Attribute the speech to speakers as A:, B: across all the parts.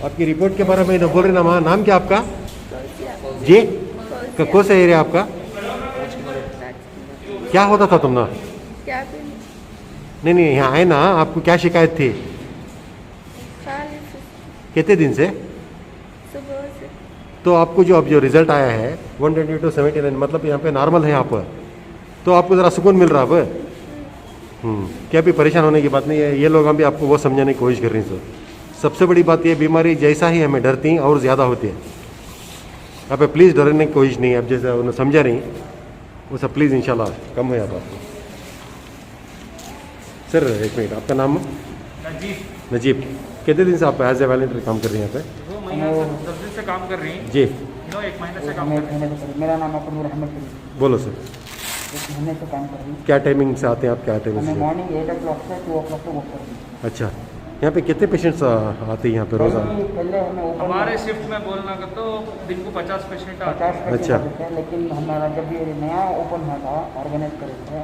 A: आपकी रिपोर्ट के बारे में बोल रहे ना माँ, नाम क्या आपका? जी, कौन सा एरिया आपका? क्या होता था तुम ना? नहीं यहाँ आए ना, आपको क्या शिकायत थी? कितने दिन से? तो आपको जो अब जो रिजल्ट आया है 122 to 79, मतलब यहाँ पे नॉर्मल है यहाँ पर, तो आपको ज़रा सुकून मिल रहा अब? क्या भी परेशान होने की बात नहीं है। ये लोग हम भी आपको वो समझाने की कोशिश कर रहे हैं सर। सबसे बड़ी बात ये, बीमारी जैसा ही हमें डरती हैं और ज़्यादा होती है। आप प्लीज़ डरने की कोशिश नहीं है, अब जैसे उन्होंने समझा नहीं वो सब प्लीज़ इंशाल्लाह कम है आप आपको। सर एक मिनट, आपका नाम? नजीब। कितने दिन से आप एज ए वॉलंटियर काम कर रहे हैं यहाँ पे?
B: 10 दिन से काम कर रही हैं
A: जी।
B: 1 महीने से काम कर रही हैं।
C: मेरा नाम है
A: बोलो सर।
C: 1 महीने से काम कर रही हूँ।
A: क्या टाइमिंग से आते हैं आप? क्या टाइमिंग
C: मैं
A: से?
C: मॉर्निंग 8 o'clock से 2 o'clock तक वर्क कर रही हूँ।
A: अच्छा, यहाँ पे कितने पेशेंट्स आते हैं यहाँ पे रोज़ाना?
C: पहले हमें ओपन
B: हमारे शिफ्ट में बोलना का तो दिन को 50 पेशेंट आते
C: 50 पेशेंट
A: अच्छा।
C: आते थे, लेकिन हमारा जब ये नया ओपन हुआ था, ऑर्गेनाइज करे थे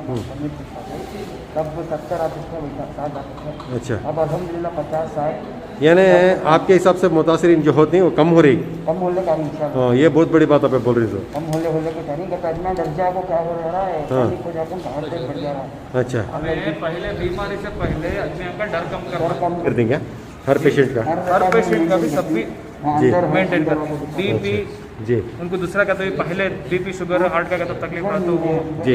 C: तब 70 आते थे, 60 आते थे।
A: अच्छा,
C: अब अल्हम्दुलिल्लाह 50 आए।
A: यानी आपके हिसाब से मुतासरीन जो होते हैं वो कम हो रही?
C: कम होने का इंशाल्लाह।
A: हाँ, ये बहुत बड़ी बात आप बोल रही सर।
C: कम होने के चाहिए कि इतना दर्जा को क्या हो रहा है, पानी को जाकर बाहर से बढ़ जा रहा है।
A: अच्छा,
B: हमें पहले बीमारी से पहले अपने का डर कम करना,
A: कर देंगे हर पेशेंट का?
B: हर पेशेंट का भी सब भी
A: जी।
B: मेंटेन करना। बीपी
A: जी
B: उनको दूसरा का तो पहले बीपी शुगर हार्ट का तो तकलीफ रहा तो वो
A: जी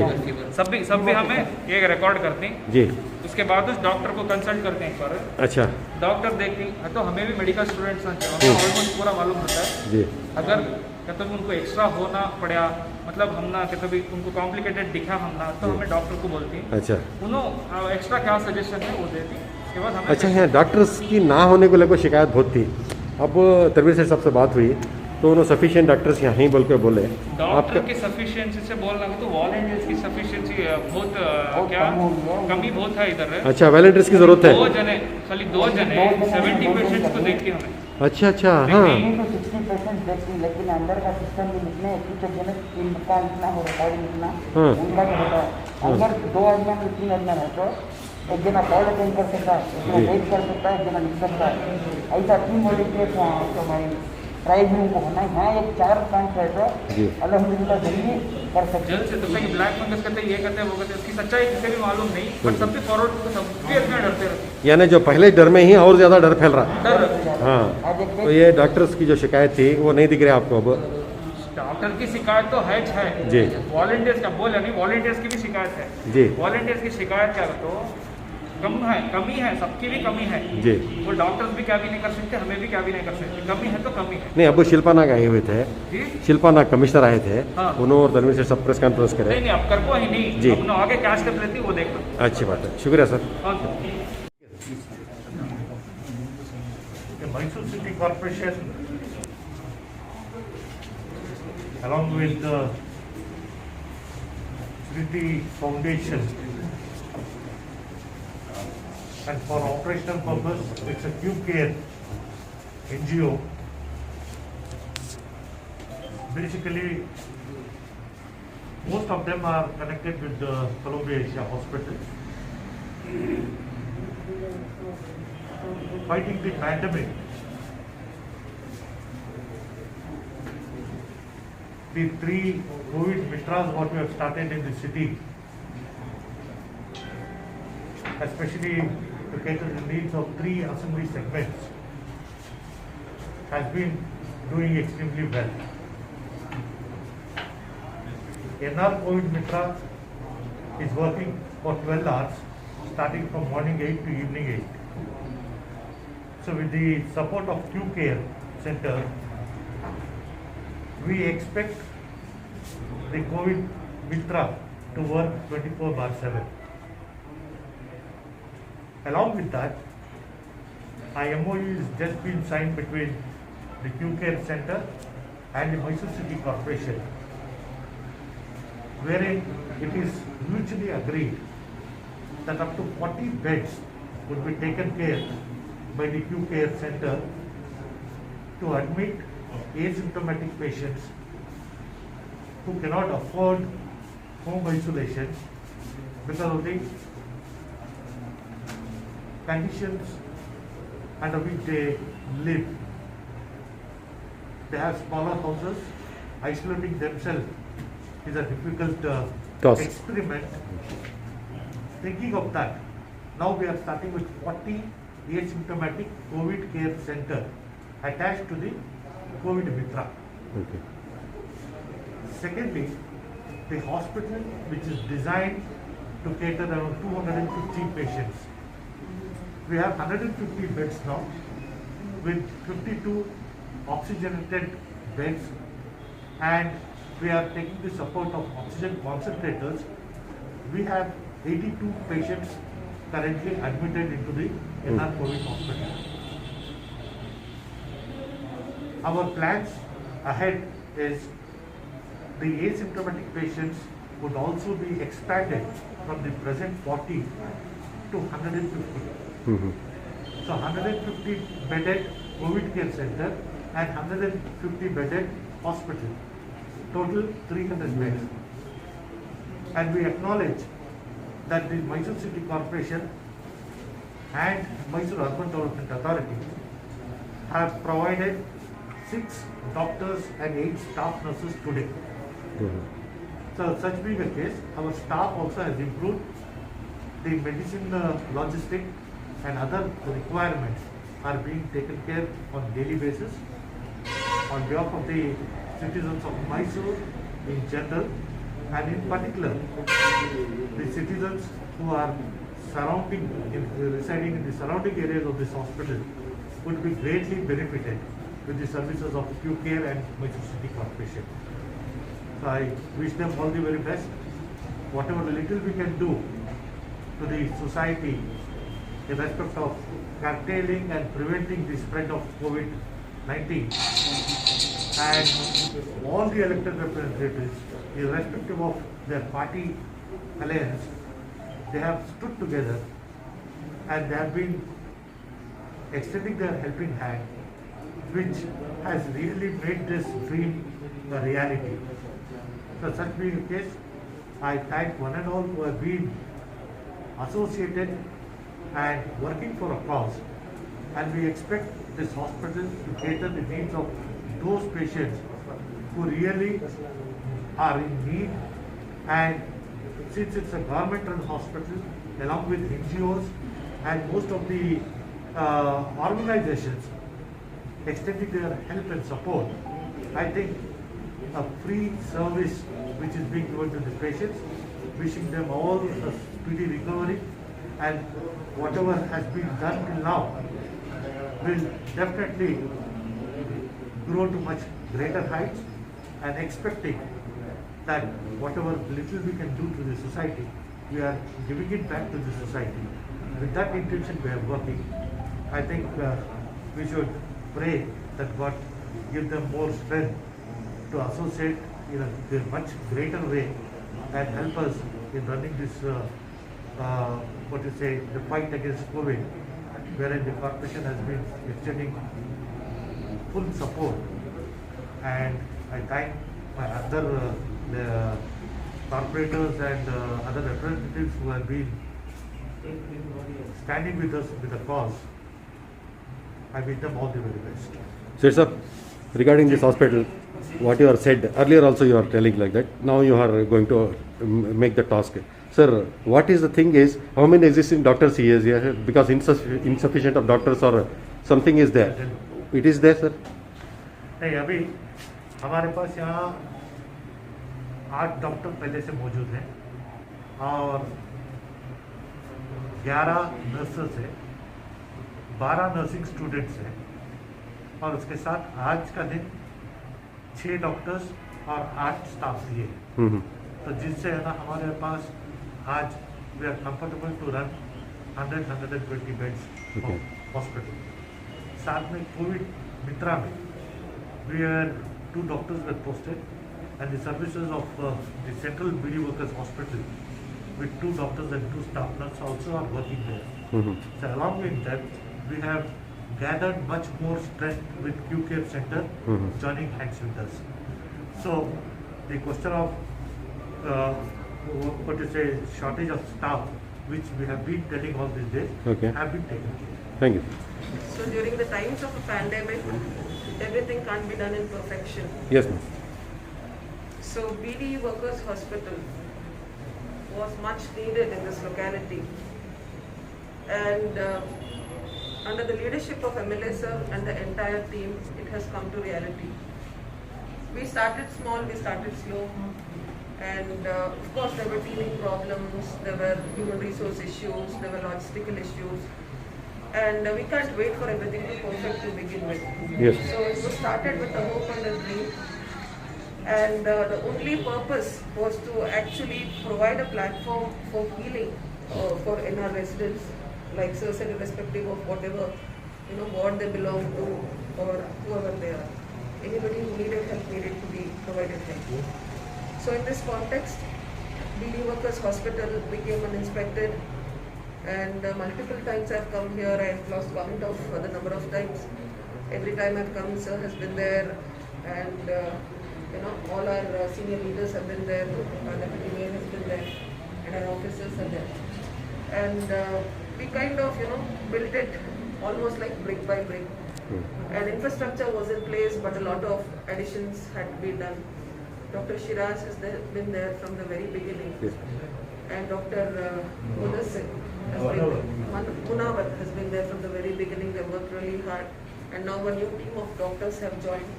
B: सब भी हमें एक रिकॉर्ड करते हैं।
A: जी।
B: उसके बाद उस डॉक्टर को कंसल्ट करते हैं एक बार।
A: अच्छा
B: डॉक्टर देखते तो हमें भी मेडिकल स्टूडेंट्स हैं, ऑलमोस्ट पूरा मालूम होता है।
A: जी।
B: अगर कहते उनको एक्स्ट्रा होना पड़ा, मतलब हम ना कहते भी उनको कॉम्प्लिकेटेड दिखा हम ना, तो हमें डॉक्टर को बोलती हैं।
A: अच्छा
B: उन्होंने एक्स्ट्रा क्या सजेशन है वो देती हैं। उसके बाद हमें
A: अच्छा, यहाँ डॉक्टर्स की ना होने को लेकर शिकायत बहुत थी। अब तनवीर सर साहब से बात हुई तो उन्होंने सफिशिएंट डॉक्टर्स यहाँ ही बोल के बोले।
B: डॉक्टर की सफिशिएंसी से बोलना तो वॉलंटियर्स की सफिशिएंसी बहुत क्या कमी बहुत है इधर।
A: अच्छा, वॉलंटियर्स की जरूरत है।
B: 2 जने, खाली 2 जने 70 पेशेंट्स को देखती हमें।
A: अच्छा अच्छा, हाँ
C: 60 पेशेंट देखती हैं, लेकिन अंदर का सिस्टम भी इतने कुछ जने इनका इतना हो रहा है, इतना उनका जो होता है अंदर 2 आदमी में 3 आदमी है, तो एक जना कॉल अटेंड कर सकता है, एक जना वेट कर सकता है, एक जना लिख सकता है। ऐसा 3 वॉलंटियर्स तो हमारी प्राइज रूम को होना है। हाँ, एक 4-5 है तो अल्हम्दुलिल्लाह जल्दी कर सकते हैं।
B: जल्द से जैसे कि ब्लैक फंगस करते हैं, ये करते हैं वो करते हैं, उसकी सच्चाई किसी भी मालूम नहीं, पर सब भी फॉरवर्ड तो सब भी इतना डरते रहते हैं।
A: यानी जो पहले डर में ही और ज़्यादा डर फैल रहा।
B: डर
A: हाँ, तो ये डॉक्टर्स की जो शिकायत थी वो नहीं दिख रही आपको अब?
B: डॉक्टर की शिकायत तो है
A: जी।
B: वॉलंटियर्स का बोले नहीं, वॉलंटियर्स की भी शिकायत है
A: जी।
B: वॉलंटियर्स की शिकायत क्या तो कमी है, सबकी भी कमी है
A: जी।
B: वो डॉक्टर्स भी क्या भी नहीं कर सकते, हमें भी क्या भी नहीं कर सकते, कमी है तो कमी है।
A: नहीं, अब वो शिल्पा नाग आए हुए थे
B: जी।
A: शिल्पा नाग कमिश्नर आए थे।
B: हाँ।
A: उन्होंने और तनवीर सर सब प्रेस कॉन्फ्रेंस करे।
B: नहीं अब कर को ही नहीं
A: जी।
B: अपना आगे क्या स्टेप लेती वो देख लो।
A: अच्छी बात है, शुक्रिया sir.
D: Mysore City Corporation, along with the Smriti Foundation, and for operational purpose, it's a Q Care NGO. Basically, most of them are connected with the Columbia Asia Hospital. Fighting the pandemic, the 3 COVID mitras what we have started in the city, especially to cater the needs of 3 assembly segments, has been doing extremely well. NR COVID Mitra is working for 12 hours, starting from morning 8 to evening 8. So with the support of Q Care Center, we expect the COVID Mitra to work 24/7. Along with that, MOU has just been signed between the Q Care Center and the Mysore City Corporation, wherein it is mutually agreed that up to 40 beds would be taken care by the Q Care Center to admit asymptomatic patients who cannot afford home isolation because of the conditions under which they live they have smaller houses. Isolating themselves is a difficult
A: Task.
D: experiment. Thinking of that, now we are starting with 40 asymptomatic COVID care center attached to the COVID Mitra.
A: Okay.
D: Secondly, the hospital, which is designed to cater around 250 patients. We have 150 beds now with 52 oxygenated beds, and we are taking the support of oxygen concentrators. We have 82 patients currently admitted into the NR COVID hospital. Our plans ahead is the asymptomatic patients would also be expanded from the present 40 to 150.
A: Mhm.
D: So 150 bedded COVID care center and 150 bedded hospital. Total 300 beds. And we acknowledge that the Mysore City Corporation and Mysore Urban Development Authority have provided 6 doctors and 8 staff nurses today.
A: Mhm.
D: So such being the case, our staff also has improved. The medicine logistic and other requirements are being taken care on daily basis. On behalf of the citizens of Mysore in general, and in particular the citizens who are residing in the surrounding areas of this hospital would be greatly benefited with the services of Q Care and Mysore City Corporation. So I wish them all the very best. Whatever little we can do to the society in respect of curtailing and preventing the spread of COVID-19, and all the elected representatives, irrespective of their party alliance, they have stood together and they have been extending their helping hand, which has really made this dream a reality. So such being the case, I thank one and all who have been associated and working for a cause, and we expect this hospital to cater the needs of those patients who really are in need. And since it's a government-run hospital, along with NGOs and most of the organizations extending their help and support, I think a free service which is being given to the patients, wishing them all a speedy recovery, and whatever has been done till now will definitely grow to much greater heights, and expecting that whatever little we can do to the society, we are giving it back to the society. With that intention we are working. I think we should pray that God give them more strength to associate in a much greater way and help us in running this, the fight against COVID, wherein the corporation has been extending full support. And I thank my other the corporators and other representatives who have been standing with us with the cause. I wish them all the very best.
A: So, sir, regarding this hospital, what you are said earlier also you are telling like that. Now you are going to make the task. Sir, what is the thing is, how many existing doctors he is here? Because insufficient of doctors or something is there. It is there, sir?
D: नहीं, अभी हमारे पास यहाँ 8 doctor पहले से मौजूद हैं और 11 nurses हैं, 12 नर्सिंग स्टूडेंट्स हैं, और उसके साथ आज का दिन 6 डॉक्टर्स और 8 स्टाफ दिए हैं। तो जिससे है ना हमारे पास आज we are comfortable to run 100-120 beds hospital. साथ में कोविड मित्रा में we are 2 doctors were posted, and the services of the Central Beedi Workers Hospital with 2 doctors and 2 staff nurses also are working there. So along with that, we have gathered much more strength with Q Care Center joining hands with us. So the question of shortage of staff, which we have been telling all these days, have been taken care of.
A: Thank you.
E: So during the times of a pandemic, everything can't be done in perfection.
A: Yes, ma'am.
E: So BD Workers Hospital was much needed in this locality, and under the leadership of MLA sir and the entire team, it has come to reality. We started small, we started slow, and of course there were teething problems, there were human resource issues, there were logistical issues, and we can't wait for everything to be perfect to begin with.
A: Yes.
E: So it was started with a hope and a dream, and the only purpose was to actually provide a platform for healing for NR residents, like sir said, irrespective of whatever ward they belong to or whoever they are. Anybody who needed help needed to be provided help. So in this context, BD Workers Hospital became uninspected, and multiple times I've come here. I've lost count of the number of times. Every time I've come, sir has been there, and all our senior leaders have been there. Our deputy mayor has been there, and our officers are there. And we kind of built it almost like brick by brick. And infrastructure was in place, but a lot of additions had to be done. Dr. Shiraz has been there from the very beginning, and Dr. Mudassir Munawar has been there from the very beginning. They worked really hard, and now a new team of doctors have joined.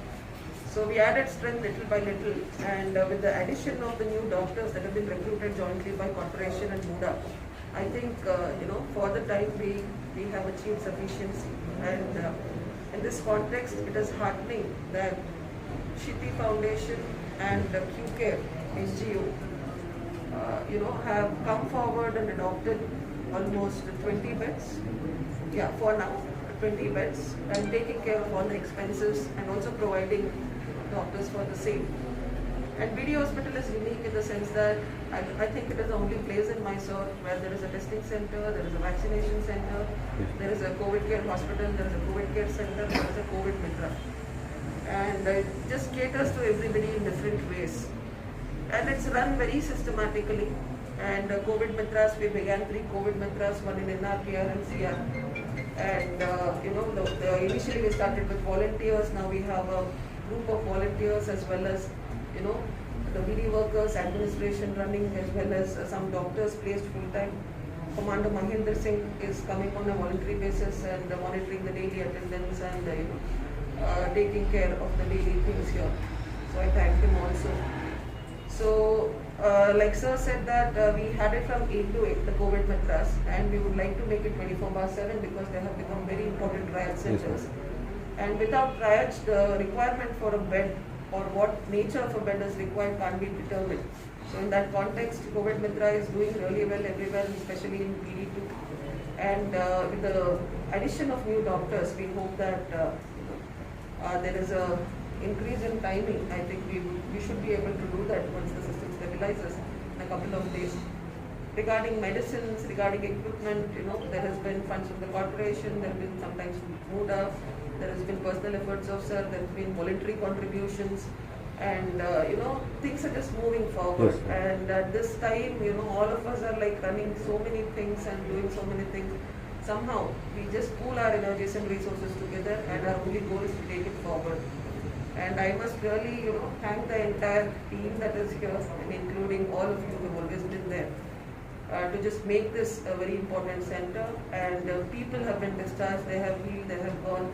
E: So we added strength little by little, and with the addition of the new doctors that have been recruited jointly by Corporation and MUDA, I think for the time we have achieved sufficiency. And in this context, it is heartening that Shiti Foundation and QCare SGO have come forward and adopted almost 20 beds. Yeah, for now 20 beds, and taking care of all the expenses and also providing doctors for the same. And BD Hospital is unique in the sense that I think it is the only place in Mysore where there is a testing center, there is a vaccination center, there is a COVID care hospital, there is a COVID care center, there is a COVID mitra. And it just caters to everybody in different ways. And it's run very systematically. And COVID mitras, we began 3 COVID mitras, one in NR, PR and CR. And initially we started with volunteers. Now we have a group of volunteers as well as the BD workers, administration running, as well as some doctors placed full time. Commander Mahendra Singh is coming on a voluntary basis and monitoring the daily attendance and taking care of the daily things here. So I thank him also. So like sir said that we had it from 8 to 8, the COVID matras, and we would like to make it 24/7 because they have become very important triage centers. And without triage, the requirement for a bed or what nature of a bed is required can't be determined. So in that context, COVID Mitra is doing really well everywhere, especially in PD2. And with the addition of new doctors, we hope that there is a increase in timing. I think we should be able to do that once the system stabilizes in a couple of days. Regarding medicines, regarding equipment, there has been funds from the corporation, there have been sometimes MUDA, there has been personal efforts of sir, there have been voluntary contributions, and things are just moving forward.
A: Yes.
E: And at this time, all of us are like running so many things and doing so many things. Somehow, we just pool our energies and resources together, and our only goal is to take it forward. And I must really, thank the entire team that is here, and including all of you who have always been there, to just make this a very important center. And people have been discharged, they have healed, they have gone,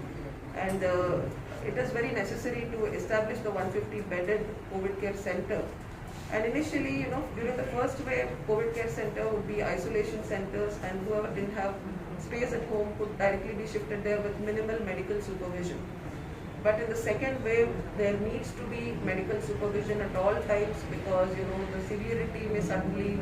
E: and it is very necessary to establish the 150-bedded COVID care center. And initially, during the first wave, COVID care center would be isolation centers, and whoever didn't have space at home could directly be shifted there with minimal medical supervision. But in the second wave, there needs to be medical supervision at all times because, the severity may suddenly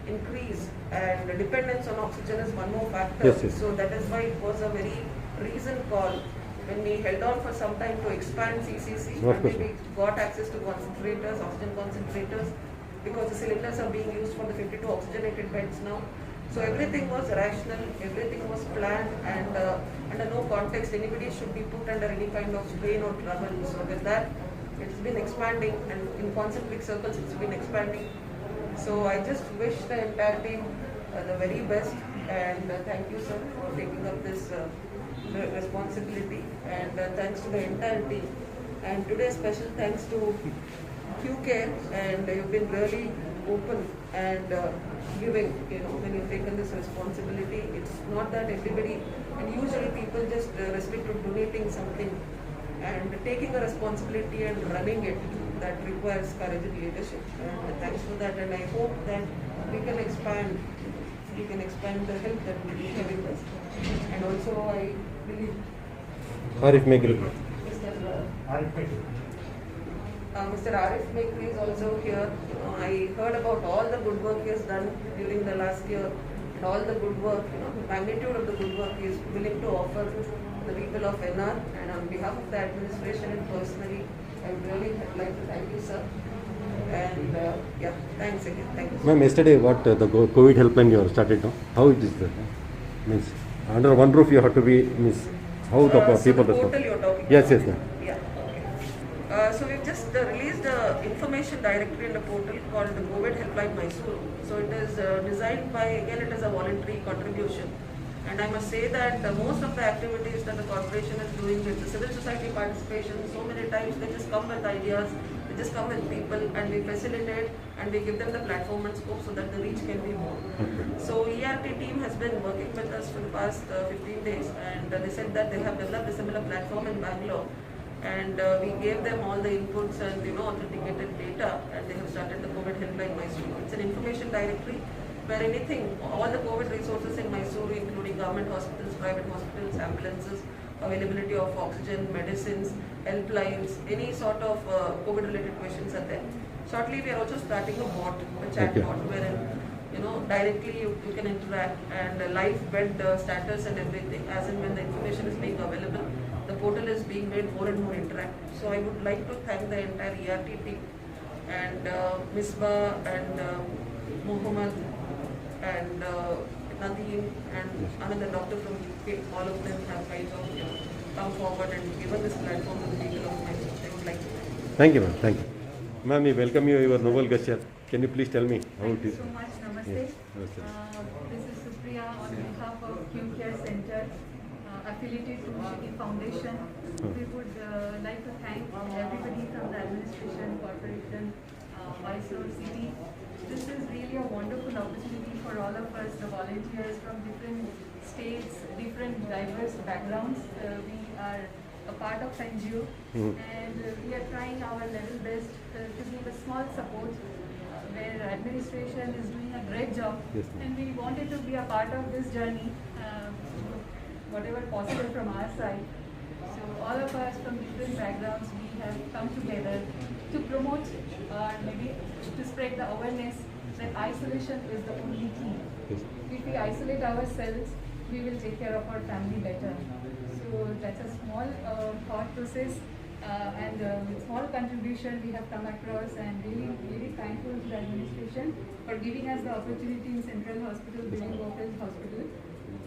E: increase, and the dependence on oxygen is one more factor.
A: Yes.
E: So that is why it was a very reasoned call when we held on for some time to expand CCC, and we got access to concentrators, oxygen concentrators, because the cylinders are being used for the 52 oxygenated beds now. So everything was rational, everything was planned, and under no context anybody should be put under any kind of strain or trouble. So with that, it's been expanding, and in concentric circles it's been expanding. So I just wish the entire team the very best, and thank you sir for taking up this responsibility, and thanks to the entire team. And today special thanks to QCare, and you've been really open and giving, when you've taken this responsibility. It's not that everybody, and usually people just restrict to donating something, and taking a responsibility and running it, that requires courage and leadership. And thanks for that, and I hope that we can expand the help that we are giving us. And also I believe
A: Arif Megri.
E: Mr. Arif Mekri is also here. I heard about all the good work he has done during the last year, and all the good work, the magnitude of the good work he is willing to offer the people of NR. And on behalf of the administration and personally, I would really like to thank you, sir. And thanks again. Thank you.
A: Ma'am, yesterday what the COVID helpline you have started now? How it is? Means under one roof you have to be, means how the
E: So
A: people
E: the
A: respond?
E: portal you're talking
A: Yes,
E: about.
A: yes, ma'am.
E: Yeah, okay. So we've just released the information directory in the portal called the COVID Helpline Mysuru. So it is designed by, again, it is a voluntary contribution. And I must say that most of the activities that the corporation is doing with the civil society participation, so many times they just come with ideas, they just come with people, and we facilitate and we give them the platform and scope so that the reach can be more. So ERT team has been working with us for the past 15 days, and they said that they have developed a similar platform in Bangalore, and we gave them all the inputs and authenticated data, and they have started the COVID Helpline Mysuru. It's an information directory where anything, all the COVID resources in Mysuru, including government hospitals, private hospitals, ambulances, availability of oxygen, medicines, helplines, any sort of COVID related questions are there. Shortly we are also starting a bot, a chat bot, wherein directly you can interact, and live bed status and everything as and when the information is being available. The portal is being made more and more interactive. So I would like to thank the entire ERT team, and Misbah and Muhammad and Nadeem and another doctor from UK. All of them have kind of come forward and given this platform to the people of Mysore. I would like to
A: Thank you, ma'am. Thank you. Ma'am, we welcome you, your noble gesture. Can you please tell me how it
F: Thank you
A: is?
F: so much. Namaste.
A: Yes. Namaste.
F: This is Supriya on behalf of QCare Center, affiliated to Shiki Foundation. We would like to thank everybody from the administration, corporation, Mysore city. This is really a wonderful opportunity for all of us, the volunteers from different states, different diverse backgrounds. We are a part of NGO, and we are trying our level best to give a small support where administration is doing a great job,
A: Yes,
F: and we wanted to be a part of this journey, whatever possible from our side. So all of us from different backgrounds, we have come together to promote or maybe to spread the awareness that isolation is the only key.
A: Yes.
F: If we isolate ourselves, we will take care of our family better. So that's a small thought process, and with small contribution we have come across, and really thankful to the administration for giving us the opportunity in Central Hospital, Building Workers Hospital,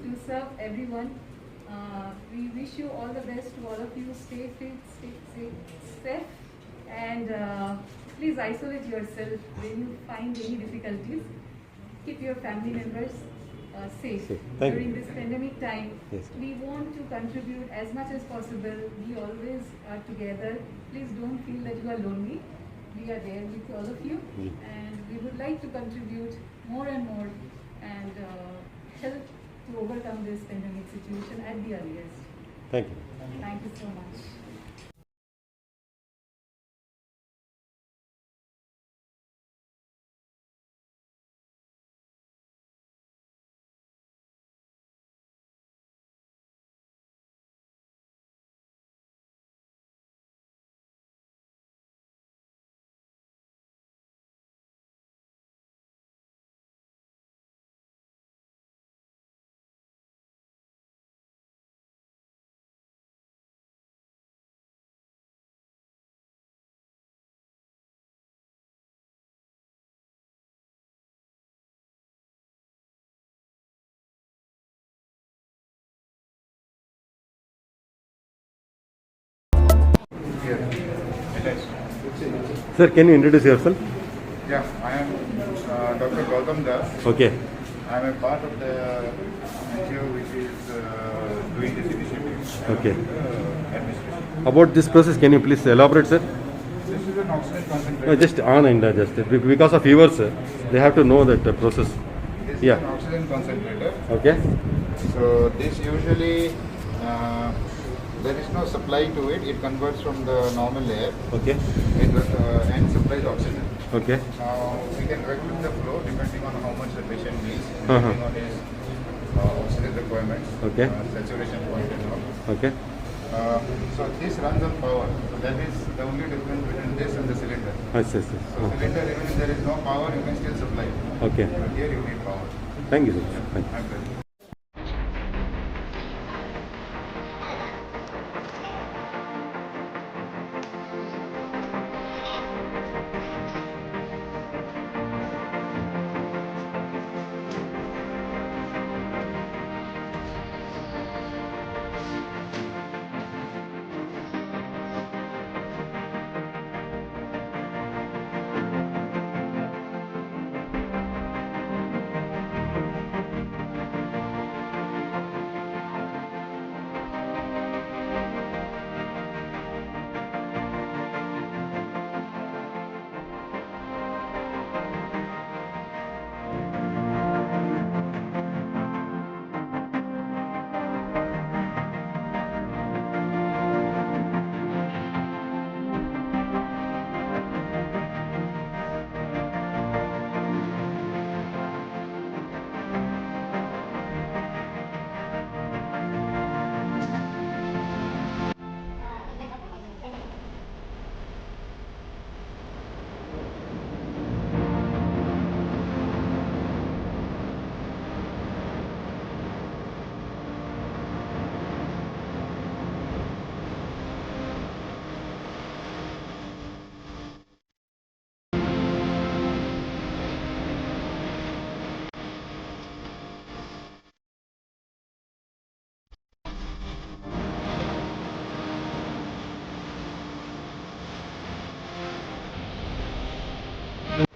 F: to serve everyone. We wish you all the best to all of you. Stay fit, stay safe, and please isolate yourself when you find any difficulties. Keep your family members safe
A: Thank
F: during
A: you.
F: this pandemic time.
A: Yes.
F: We want to contribute as much as possible. We always are together. Please don't feel that you are lonely. We are there with all of you, and we would like to contribute more and more and help to overcome this pandemic situation at the earliest.
A: Thank you.
F: Thank you so much.
A: Sir, can you introduce yourself?
G: Yeah, I am Dr. Gautam Das.
A: Okay.
G: I am a part of the NGO which is doing this initiative.
A: Okay.
G: administration.
A: About this process, can you please elaborate, sir?
G: This is an oxygen
A: No,
G: concentrator.
A: just on and just because of viewers, they have to know that process.
G: This
A: Yeah.
G: is an oxygen concentrator.
A: Okay.
G: So this usually there is no supply to it. It converts from the normal air
A: Okay.
G: and supplies oxygen.
A: Okay.
G: Now we can regulate the flow depending on how much the patient needs,
A: Uh-huh.
G: depending on his oxygen requirements,
A: Okay.
G: saturation point and all.
A: Okay.
G: So this runs on power. So that is the only difference between this and the cylinder.
A: Yes, yes,
G: So
A: yes.
G: cylinder, even if there is no power, you can still supply.
A: Okay.
G: But here you need power.
A: Thank you, sir. Thank you.
G: Okay.